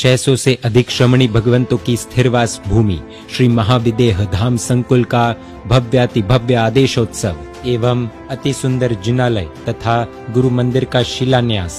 600 से अधिक श्रमणी भगवंतों की स्थिरवास भूमि श्री महाविदेह धाम संकुल का भव्याति भव्य आदेशोत्सव एवं अति सुंदर जिनालय तथा गुरु मंदिर का शिलान्यास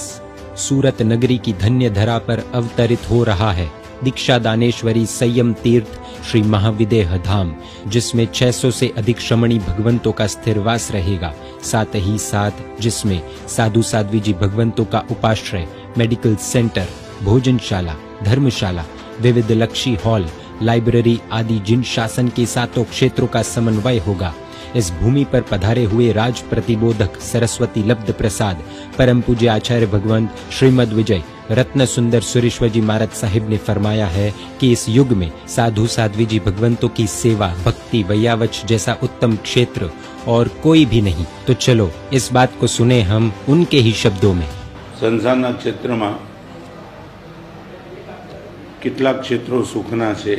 सूरत नगरी की धन्य धरा पर अवतरित हो रहा है। दीक्षा दानेश्वरी संयम तीर्थ श्री महाविदेह धाम, जिसमें 600 से अधिक श्रमणी भगवंतों का स्थिरवास रहेगा, साथ ही साथ जिसमें साधु साध्वी जी भगवंतों का उपाश्रय, मेडिकल सेंटर, भोजनशाला, धर्मशाला, विविध लक्षी हॉल, लाइब्रेरी आदि जिन शासन के सातों क्षेत्रों का समन्वय होगा। इस भूमि पर पधारे हुए राज प्रतिबोधक सरस्वती लब्ध प्रसाद परम पूज्य आचार्य भगवंत श्रीमद विजय रत्न सुंदर सुरेश्वर जी महाराज साहिब ने फरमाया है कि इस युग में साधु साध्वी जी भगवंतों की सेवा, भक्ति, वैयावच जैसा उत्तम क्षेत्र और कोई भी नहीं। तो चलो इस बात को सुने हम उनके ही शब्दों में। संसारना क्षेत्र में કેટલાક ક્ષેત્રો સુખના છે।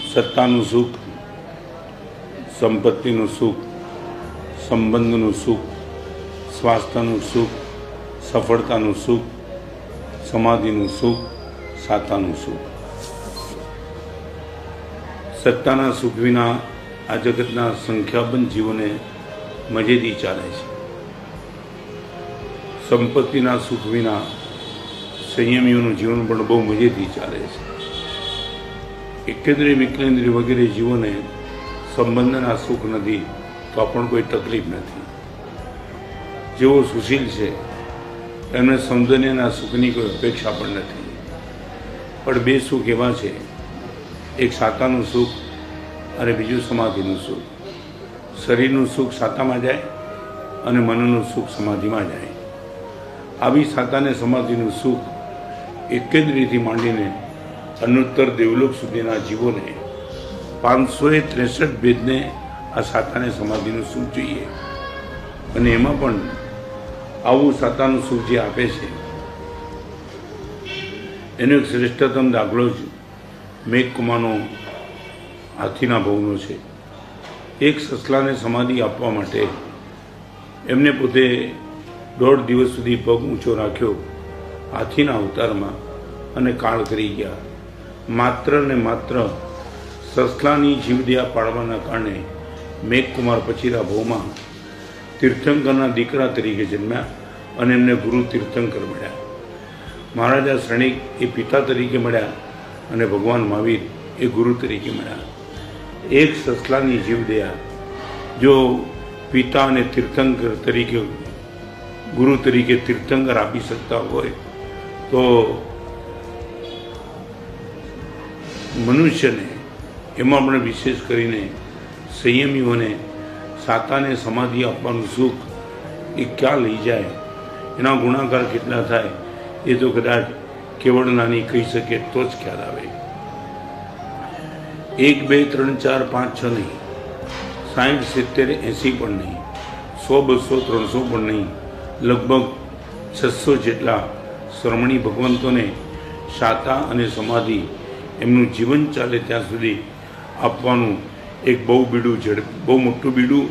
સત્તાનું સુખ, સંપત્તિનું સુખ, સંબંધનું સુખ, સ્વાસ્થ્યનું સુખ, સફળતાનું સુખ, સમાધિનું સુખ, સાતાનું સુખ। સત્તાના સુખ વિના આ જગતના સંખ્યાબંધ જીવોને મજેદી ચાલે છે। સંપત્તિના સુખ વિના સંયમીઓનું જીવન પણ બહુ મજેથી ચાલે છે। એકેન્દ્રિય વિકેન્દ્રિય વગેરે જીવોને સંબંધના સુખ નથી તો પણ કોઈ તકલીફ નથી। જેઓ સુશીલ છે એમને સૌંદર્યના સુખની કોઈ અપેક્ષા પણ નથી। પણ બે સુખ એવા છે, એક સાતાનું સુખ અને બીજું સમાધિનું સુખ। શરીરનું સુખ સાતામાં જાય અને મનનું સુખ સમાધિમાં જાય। આવી સાતાને સમાધિનું સુખ એકેન્દ્રિયથી માંડીને અનુત્તર દેવલોક સુધીના જીવોને 563 ભેદને આ સાતાને સમાધિનું સુખ જોઈએ। અને એમાં પણ આવું સાતાનું સુખ જે આપે છે એનો એક શ્રેષ્ઠતમ દાખલો જ મેઘકુમારનો હાથીના ભવનો છે। એક સસલાને સમાધિ આપવા માટે એમને પોતે 1.5 દિવસ સુધી પગ ઊંચો રાખ્યો હાથીના અવતારમાં અને કાળ કરી ગયા। માત્ર ને માત્ર સસલાની જીવદયા પાડવાના કારણે મેઘકુમાર પછીના ભવમાં તીર્થંકરના દીકરા તરીકે જન્મ્યા અને એમને ગુરુ તીર્થંકર મળ્યા। મહારાજા શ્રેણિક એ પિતા તરીકે મળ્યા અને ભગવાન મહાવીર એ ગુરુ તરીકે મળ્યા। એક સસલાની જીવદયા જો પિતા અને તીર્થંકર તરીકે ગુરુ તરીકે તીર્થંકર આપી શકતા હોય તો મનુષ્યને એમાં પણ વિશેષ કરીને સંયમીઓને સાતાને સમાધિ આપવાનું સુખ એ ક્યાં લઈ જાય, એના ગુણાકાર કેટલા થાય એ તો કદાચ કેવળ નાની કહી શકે તો જ ખ્યાલ આવે। 1, 2, 3, 4, 5, 6 નહીં, 60, 70, 80 પણ નહીં, 100, 200, 300 પણ નહીં, લગભગ 600 જેટલા શ્રમણી ભગવંતોને સાતા અને સમાધિ એમનું જીવન ચાલે ત્યાં સુધી આપવાનું એક બહુ મોટું બીડું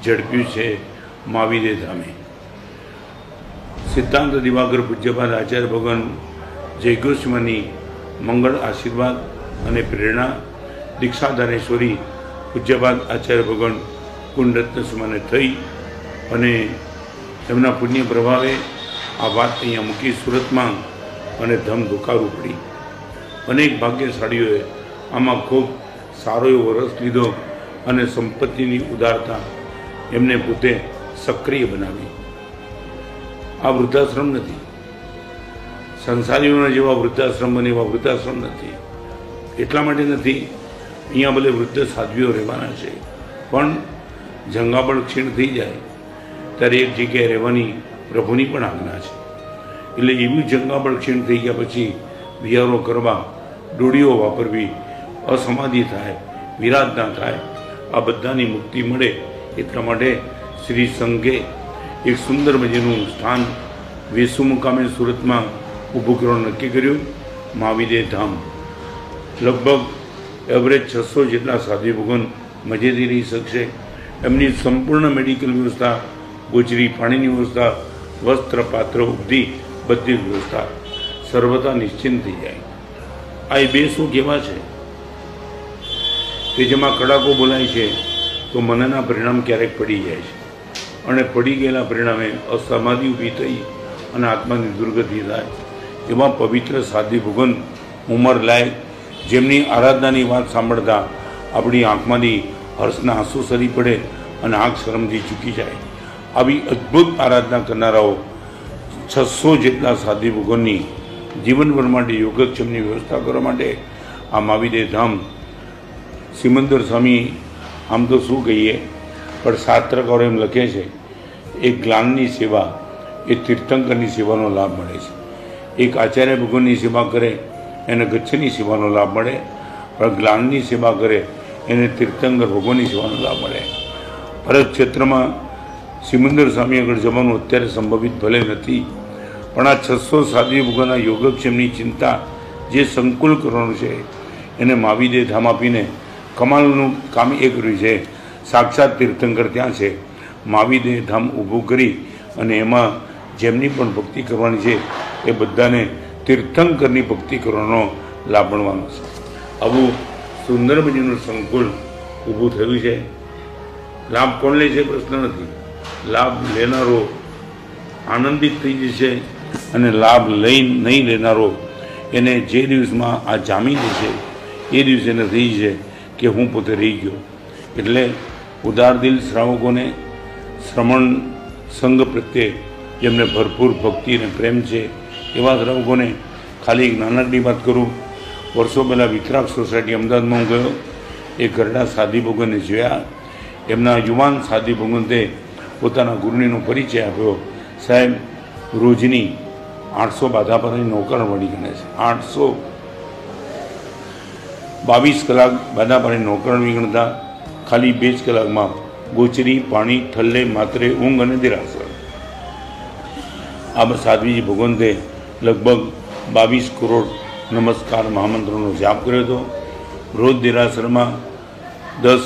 ઝડપ્યું છે મહાવિદેહ ધામે। સિદ્ધાંત દિવાકર પૂજ્યપાદ આચાર્ય ભગવાન જયગોસ્વામીની મંગળ આશીર્વાદ અને પ્રેરણા દીક્ષાદાનેશ્વરી પૂજ્યપાદ આચાર્ય ભગવાન કુંડરત્ન સુમાને થઈ અને એમના પુણ્ય પ્રભાવે આ વાત અહીંયા મૂકી સુરતમાં અને ધમ ધોકારું પડી। અનેક ભાગ્યશાળીઓએ આમાં ખૂબ સારો એવો રસ લીધો અને સંપત્તિની ઉદારતા એમને પોતે સક્રિય બનાવી। આ વૃદ્ધાશ્રમ નથી, સંસારીઓના જેવા વૃદ્ધાશ્રમ બને એવા વૃદ્ધાશ્રમ નથી। એટલા માટે નથી, અહીંયા ભલે વૃદ્ધ સાધ્વીઓ રહેવાના છે પણ જંગાબળ ક્ષીણ થઈ જાય ત્યારે એક જગ્યાએ રહેવાની પ્રભુની પણ આજ્ઞા છે। એટલે એવી જંગાબળ ક્ષીણ થઈ ગયા પછી વિહારો કરવા, ડોળીઓ વાપરવી, અસમાધિ થાય, વિરાજ ના થાય, આ બધાની મુક્તિ મળે એટલા માટે શ્રી સંઘે એક સુંદર મજાનું સ્થાન વેસુ મુકામે સુરતમાં ઊભું કરવાનું નક્કી કર્યું, મહાવિદેહ ધામ। લગભગ એવરેજ 600 જેટલા સાધુ ભગવાન મજેથી રહી શકશે। એમની સંપૂર્ણ મેડિકલ વ્યવસ્થા, ગોચરી પાણીની વ્યવસ્થા, વસ્ત્ર પાત્ર ઉપધી બધી જ વ્યવસ્થા। સર્વતા નિશ્ચિંત થઈ જાય. આ બે સુખ એવા છે કે જેમાં કડાકો બોલાય છે તો મનના પરિણામ ક્યારેક પડી જાય છે, અને પડી ગયેલા પરિણામે અસમાધિ ઊભી થઈ અને આત્માની દુર્ગતિ થાય. એવા પવિત્ર સાધી ભગવાન ઉંમર લાયક જેમની આરાધનાની વાત સાંભળતા આપણી આંખમાંથી હર્ષના આંસુ સરી પડે અને આંખ શરમથી ચૂકી જાય. આવી અદ્ભુત આરાધના કરનારાઓ 600 જેટલા સાધી ભગવાનની જીવનભર માટે યોગક્ષેમની વ્યવસ્થા કરવા માટે આ મહાવિદેહ ધામ સિમંદર સ્વામી, આમ તો શું કહીએ, પણ શાસ્ત્રકારો એમ લખે છે એક જ્ઞાનની સેવા એ તીર્થંકરની સેવાનો લાભ મળે છે. એક આચાર્ય ભગવાનની સેવા કરે એને ગચ્છની સેવાનો લાભ મળે, પણ જ્ઞાનની સેવા કરે એને તીર્થંકર ભગવાનની સેવાનો લાભ મળે. ભરત ક્ષેત્રમાં સિમંદર સ્વામી આગળ જવાનું અત્યારે સંભવિત ભલે નથી, પણ આ 600 સાધ્વી ભગવાનના યોગક્ષેમની ચિંતા જે સંકુલ કરવાનું છે એને મહાવિદેહ ધામ આપીને કમાલનું કામ એ કર્યું છે. સાક્ષાત તીર્થંકર ત્યાં છે. મહાવિદેહ ધામ ઊભું કરી અને એમાં જેમની પણ ભક્તિ કરવાની છે એ બધાને તીર્થંકરની ભક્તિ કરવાનો લાભ મળવાનો છે. આવું સુંદર મજાનું સંકુલ ઊભું થયું છે. લાભ કોણ લે છે પ્રશ્ન નથી. લાભ લેનારો આનંદિત થઈ જશે અને લાભ નહીં લેનારો એને જે દિવસમાં આ જામી જશે એ દિવસે એને થઈ જશે કે હું પોતે રહી ગયો. એટલે ઉદાર દિલ શ્રાવકોને, શ્રમણ સંઘ પ્રત્યે જેમને ભરપૂર ભક્તિ અને પ્રેમ છે એવા શ્રાવકોને ખાલી એક નાનકડી વાત કરું. વર્ષો પહેલાં વિતરાગ સોસાયટી અમદાવાદમાં હું ગયો. એ ઘરડા સાધી ભગવાનને જોયા. એમના યુવાન સાધી ભગવંતે પોતાના ગુરુનીનો પરિચય આપ્યો. સાહેબ, રોજની 800 બાધાપાની નોકરવાળી ગણે છે. 822 કલાક બાધાપાની નોકરણી ગણતા ખાલી 2 જ કલાકમાં ગોચરી, પાણી, ઠલ્લે, માત્રે, ઊંઘ અને દેરાસર. આ સાધ્વીજી ભગવંતે લગભગ 22 કરોડ નમસ્કાર મહામંત્રનો જાપ કર્યો હતો. રોજ દેરાસરમાં 10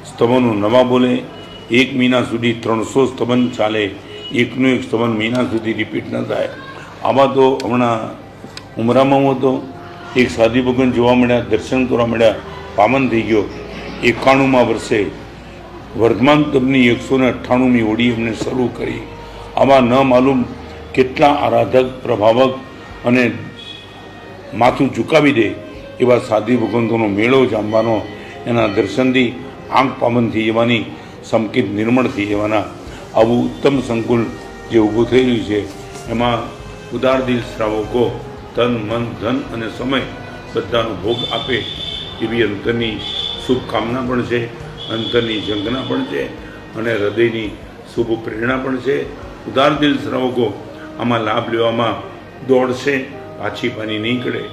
સ્તવનો નવા બોલે. 1 મહિના સુધી 300 સ્તવન ચાલે. એકનું એક સ્તવન મહિના સુધી રિપીટ ન થાય. આમાં તો હમણાં ઉમરામાં હું હતો, એક સાધી ભગવાન જોવા મળ્યા, દર્શન કરવા મળ્યા, પાવન થઈ ગયો. 91માં વર્ષે વર્ધમાન તબની 198મી હોડી એમને શરૂ કરી. આમાં ન માલુમ કેટલા આરાધક, પ્રભાવક અને માથું ઝુકાવી દે એવા સાધી ભગવંતોનો મેળો જામવાનો, એના દર્શનથી આંખ પાવન થઈ જવાની, સંકિત નિર્મળ થઈ જવાના. આવું ઉત્તમ સંકુલ જે ઊભું થઈ રહ્યું છે એમાં ઉદાર દિલ શ્રાવકો તન, મન, ધન અને સમય બધાનો ભોગ આપે એવી અંતરની શુભકામના પણ છે, અંતરની ઝંખના પણ છે અને હૃદયની શુભ પ્રેરણા પણ છે. ઉદાર દિલ શ્રાવકો આમાં લાભ લેવામાં દોડશે, પાછી પાની નહીં કરે,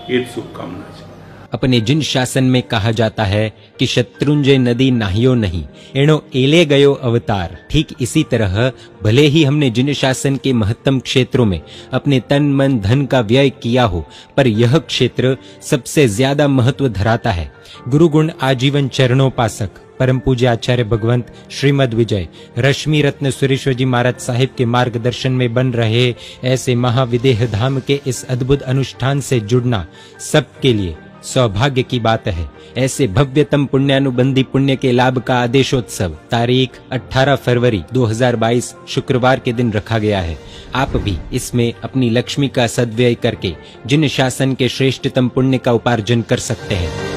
એ જ શુભકામના છે. अपने जिन शासन में कहा जाता है कि शत्रुंजय नदी नाहियो नहीं एणो एले गयो अवतार, ठीक इसी तरह भले ही हमने जिन शासन के महत्तम क्षेत्रों में अपने तन मन धन का व्यय किया हो, पर यह क्षेत्र सबसे ज्यादा महत्व धराता है. गुरुगुण आजीवन चरणोपासक परम पूज्य आचार्य भगवंत श्रीमद विजय रश्मि रत्न सुरेश्वर जी महाराज साहिब के मार्गदर्शन में बन रहे ऐसे महाविदेह धाम के इस अद्भुत अनुष्ठान से जुड़ना सबके लिए सौभाग्य की बात है. ऐसे भव्यतम पुण्यानुबंधी पुण्य के लाभ का आदेशोत्सव तारीख 18 फरवरी 2022 शुक्रवार के दिन रखा गया है. आप भी इसमें अपनी लक्ष्मी का सद्व्यय करके जिन शासन के श्रेष्ठतम पुण्य का उपार्जन कर सकते हैं.